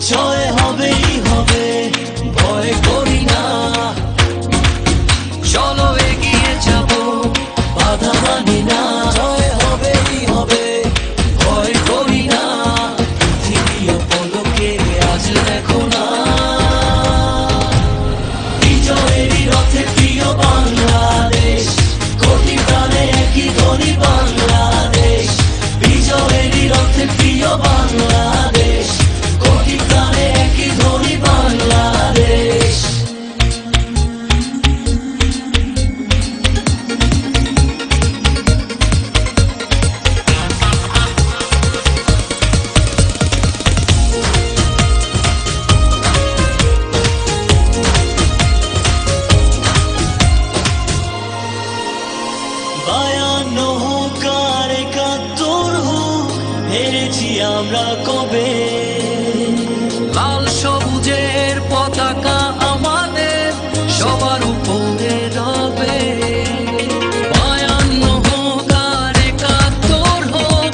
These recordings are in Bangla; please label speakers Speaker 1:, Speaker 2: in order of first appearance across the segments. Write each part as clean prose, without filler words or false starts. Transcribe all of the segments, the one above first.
Speaker 1: জয় হবেই হবে, ভয় করি না। চলো এগিয়ে যাব, বাধা মানি না। জয় হবেই হবে, ভয় করি না। পৃথিবী পলকে আজ দেখো না, বিজয়েরই রথে প্রিয় বাংলাদেশ। কোটি প্রাণে একই ধ্বনি বাংলাদেশ, বিজয়েরই রথে প্রিয় বাংলাদেশ। কোটি প্রাণে একই ধ্বনি বাংলাদেশ। বায়ান্ন হোক আর ৭১ হোক, হেরেছি আমরা কবে? লাল সবুজের পতাকা আমাদের সবার উপরে রবে। বায়ান্ন হোক আর ৭১ হোক,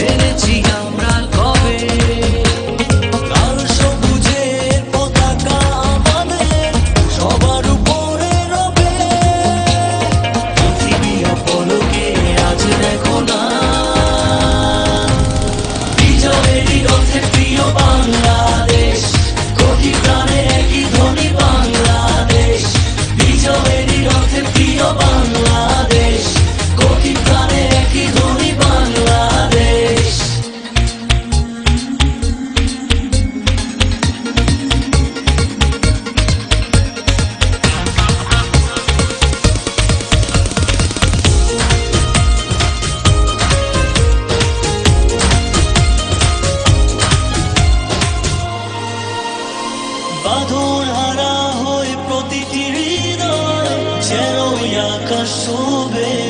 Speaker 1: হেরেছি আমরা কবে? লাল সবুজের পতাকা আমাদের সবার উপরে রবে। পৃথিবী পলকে আজ দেখো না, বিজয়েরই রথে প্রিয় বাংলাদেশ। কোটি প্রাণে একই ধ্বনি বাংলাদেশ, বিজয়েরই রথে প্রিয় বাংলাদেশ। কোটি প্রাণে একই ধ্বনি বাংলাদেশ। বাঁধন হারা হয়ে প্রতিটি হৃদয় যেন আকাশ শোভে।